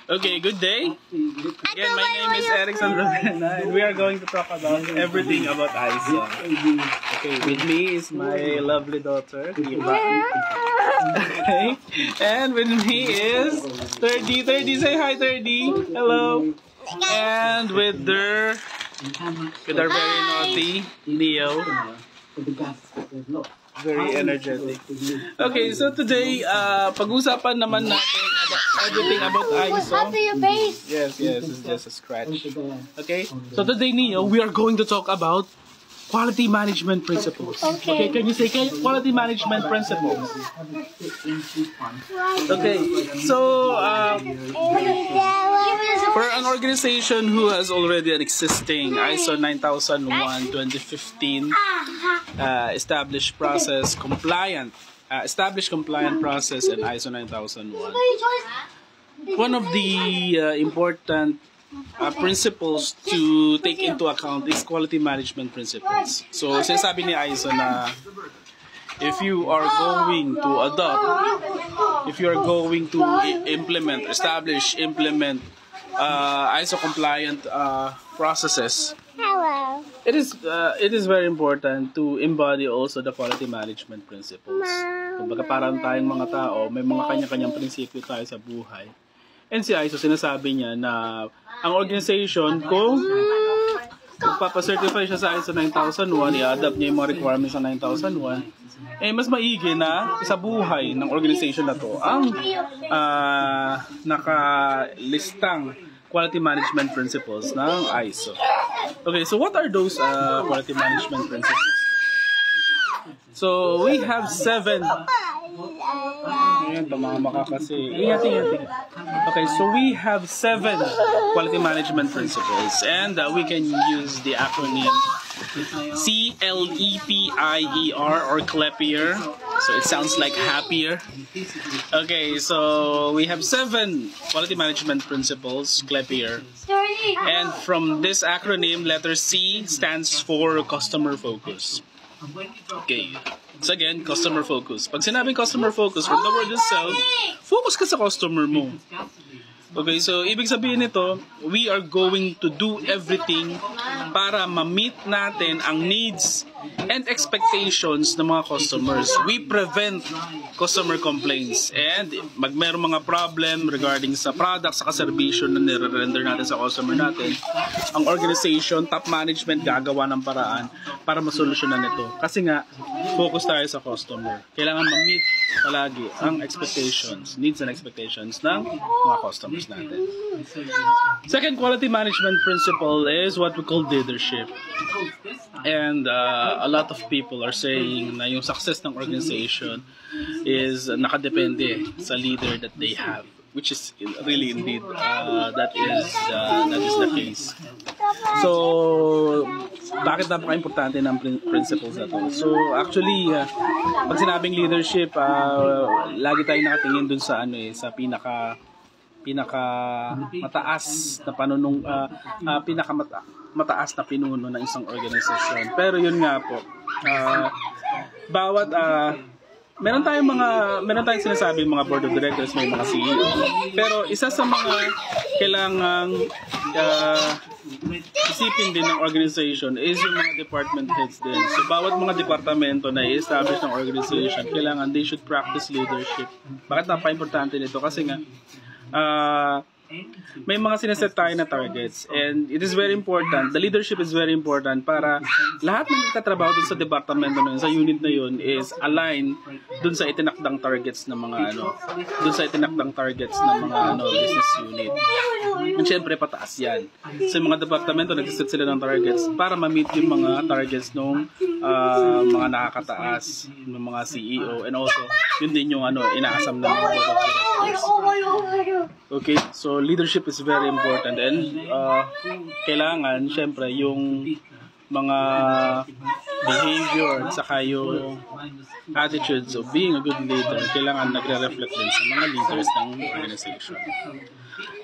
Okay, good day. Again, my name is Erickson Ravena, and we are going to talk about everything about ISO. Okay, with me is my lovely daughter, Eva. Okay, and with me is 30. Say hi, 30. Hello. And with our very naughty Leo. Very energetic. Okay, so today, pag-usapan naman natin everything about ISO. Yes, it's just a scratch. Okay, so today, Neo, we are going to talk about quality management principles. Okay, can you say quality management principles? Okay, so for an organization who has already an existing ISO 9001 2015 established compliant process and ISO 9001, one of the important principles to take into account is quality management principles. So, sinasabi ni ISO na if you are going to adopt, if you are going to implement ISO compliant processes, it is very important to embody also the quality management principles. Kumbaga parang tayong mga tao, may mga kanya-kanyang prinsipyo tayo sa buhay. And si ISO, sinasabi niya na ang organization, kung magpapacertify siya sa ISO 9001, i-adapt niya yung mga requirements sa 9001, eh mas maigi na sa buhay ng organization na to ang nakalistang quality management principles ng ISO. Okay, so what are those quality management principles? So we have 7. Ayan, tumama ka kasi. Ingat. Okay, so we have 7 quality management principles, and we can use the acronym CLEPIER or CLEPIER. So it sounds like happier. Okay, so we have 7 quality management principles, CLEPIER. And from this acronym, letter C stands for customer focus. Okay, so again, customer focus. Pag sinabing customer focus, from the word itself, focus ka sa customer mo. Okay, so ibig sabihin nito, we are going to do everything para ma-meet natin ang needs and expectations ng mga customers. We prevent customer complaints, and merong mga problem regarding sa product, sa serbisyo na nire-render natin sa customer natin, ang organization, top management gagawa ng paraan para masolusyonan ito. Kasi nga, focus tayo sa customer. Kailangan ma-meet palagi ang expectations, needs and expectations ng mga customers natin. Second quality management principle is what we call leadership. And a lot of people are saying na yung success ng organization is nakadepende sa leader that they have, which is really indeed that is the case. So bakit napaka-importante ng principles na to? So actually pag sinabing leadership, lagi tayong nakatingin dun sa sa pinaka mataas na mataas na pinuno ng isang organisasyon. Pero yun nga po, meron tayong sinasabing mga board of directors, may mga CEO. Pero isa sa mga kailangang isipin din ng organization is yung mga department heads din. So bawat mga departamento na i-establish ng organization, kailangan they should practice leadership. Bakit napaka-importante nito? Kasi nga may mga sineset tayo na targets, and it is very important, the leadership is very important para lahat ng nagtatrabaho dun sa departamento na yun, sa unit na yun, is align dun sa itinakdang targets ng mga business unit. And syempre pataas yan. Sa mga departamento nagsiset sila ng targets para ma-meet yung mga targets ng mga nakakataas ng mga CEO, and also yun din yung inaasam ng mga board of directors. Okay, so leadership is very important, and kailangan syempre yung mga behavior at saka yung attitudes of being a good leader, kailangan nagre-reflect din sa mga leaders ng organization.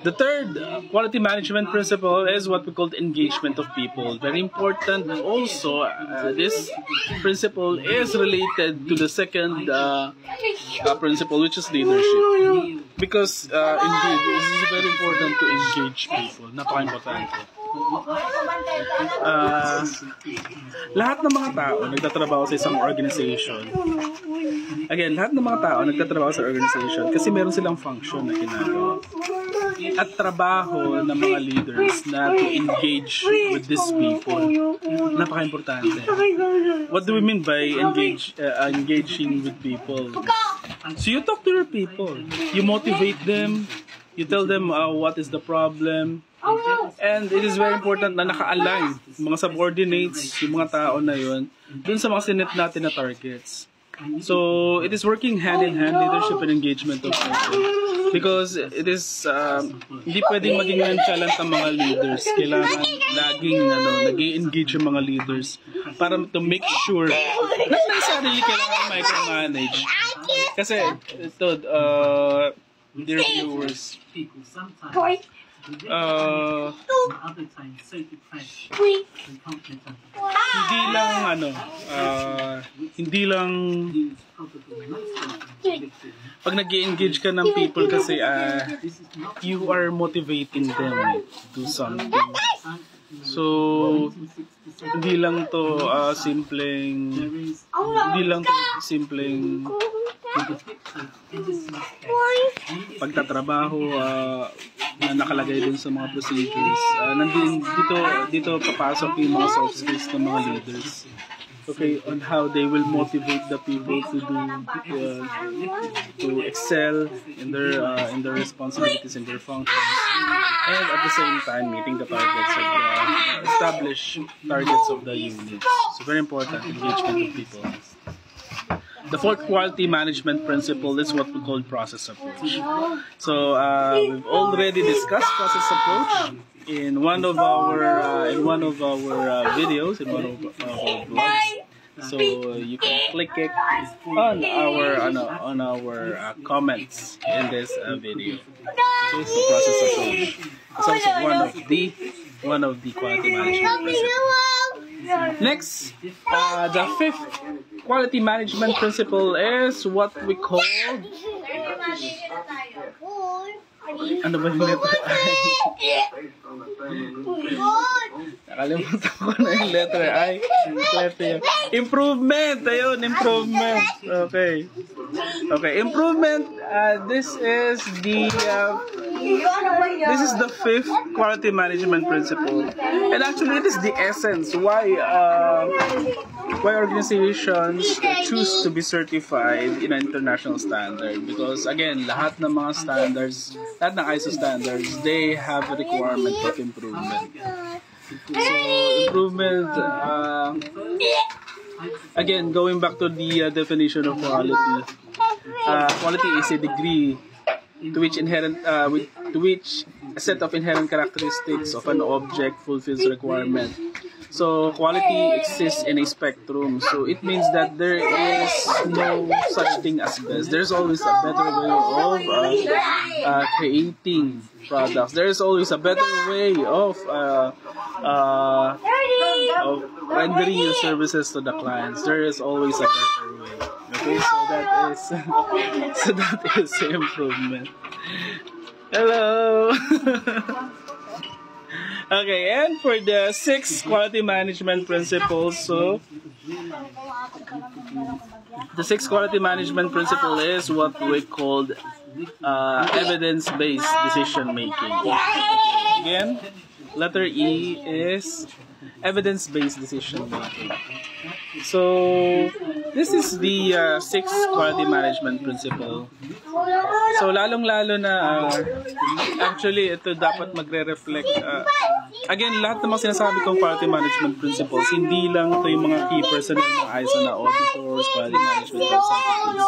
The third quality management principle is what we call engagement of people. Very important also, this principle is related to the second principle, which is leadership. Because indeed, it is very important to engage people. Napaka-importante. Lahat ng mga tao nagtatrabaho sa isang organization. Again, lahat ng mga tao nagtatrabaho sa organization kasi meron silang function na ginagawa. At trabaho ng mga leaders na to engage with these people. Napaka-importante. What do we mean by engaging with people? So you talk to your people. You motivate them. You tell them what is the problem. And it is very important na naka-align mga subordinates, yung mga tao na yun, dun sa mga sinet natin na targets. So, it is working hand in hand, leadership and engagement of people. Because it is, hindi pwedeng maging nonchalant ang mga leaders. Kailangan laging, nag-i-engage yung mga leaders para to make sure na sarili kailangan micromanage. Kasi, ito, dear viewers, hindi lang pag nag-i-engage ka ng people kasi you are motivating them to do something. So hindi lang to simpleng pagtatrabaho na nakalagay dun sa mga procedures. Dito papasok yung mga soft skills ng mga leaders. Okay, on how they will motivate the people to do to excel in their responsibilities and their functions, and at the same time meeting the targets of the established targets of the unit. So very important, engagement of people. The fourth quality management principle is what we call process approach. So we've already discussed process approach in one of our videos, in one of our vlogs. So you can click it on our comments in this video. So it's the process approach. It's also one of the quality management principles. Next, the fifth quality management principle is what we call, ano ba yung letter I? Nakalimutan ko na yung letter I. Improvement! Ayun, improvement. Okay. Okay, improvement. This is the fifth quality management principle. And actually, it is the essence why organizations choose to be certified in an international standard. Because again, lahat ng mga standards, lahat ng ISO standards, they have a requirement of improvement. So, improvement, again, going back to the definition of quality. Quality is a degree to which a set of inherent characteristics of an object fulfills requirement. So quality exists in a spectrum. So it means that there is no such thing as best. There's always a better way of creating products. There is always a better way of rendering your services to the clients. There is always a better way. Okay, so that is improvement. Hello. Okay, and for the sixth quality management principles, so the sixth quality management principle is what we called evidence-based decision making. Again, letter E is evidence-based decision making. So This is the sixth quality management principle. So lalong-lalo na actually ito dapat magre-reflect again, lahat ng mga sinasabi kong quality management principles, hindi lang ito yung mga key personnel ng ISO na auditors, quality management consultants.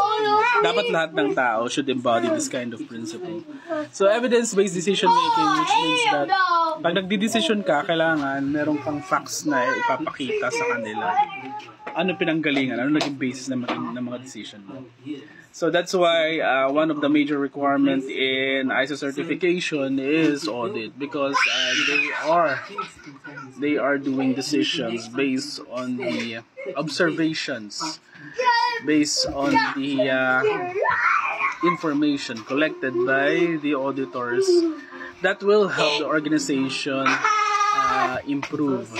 Dapat lahat ng tao should embody this kind of principle. So evidence-based decision making, which means that pag nagdi-decision ka, kailangan meron kang facts na ipapakita sa kanila. Ano pinanggalingan, ano naging basis ng mga decision mo. So that's why one of the major requirements in ISO certification is audit, because they are doing decisions based on the observations, based on the information collected by the auditors that will help the organization improve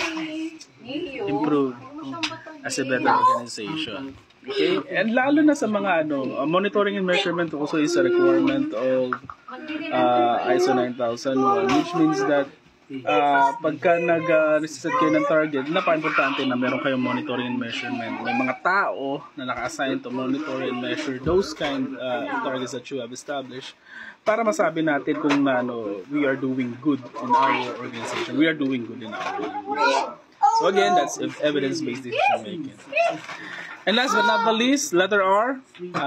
as a better organization. Okay? And lalo na sa mga monitoring and measurement also is a requirement of ISO 9001, which means that pagka nag-reset kayo ng target, napaka-importante na meron kayong monitoring and measurement. May mga tao na naka-assign to monitor and measure those kind of targets that you have established para masabi natin kung we are doing good in our organization. We are doing good in our organization. So again, that's evidence-based decision making. And last but not the least, letter R,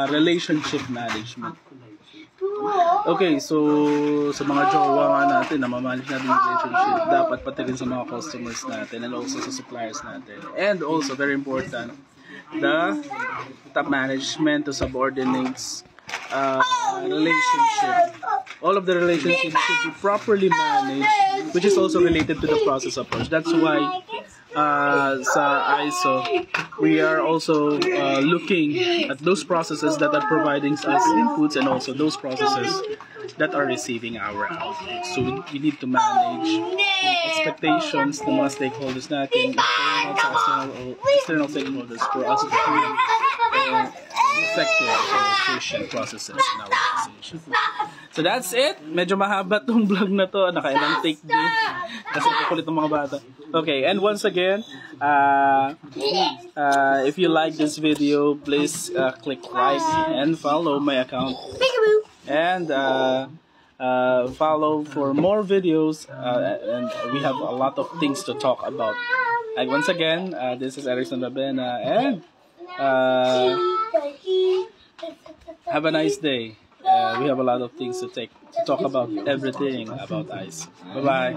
relationship management. Okay, so sa mga jowa nga natin, na mamanage natin yung relationship, dapat pati rin sa mga customers natin and also sa suppliers natin. And also, very important, the top management to subordinates relationship. All of the relationships should be properly managed, which is also related to the process approach. That's why sa ISO, we are also looking at those processes that are providing us inputs and also those processes that are receiving our outputs. So we need to manage expectations ng mga stakeholders natin, external stakeholders, for us to create effective and efficient processes in our organization. So that's it. Medyo mahaba tong vlog na to. Nakailang take din. Kasi kukulit ng mga bata. Okay, and once again, if you like this video, please click like and follow my account. And follow for more videos. And we have a lot of things to talk about. And once again, this is Erickson Rabena, and have a nice day. We have a lot of things to talk about, everything about ISO. Bye-bye.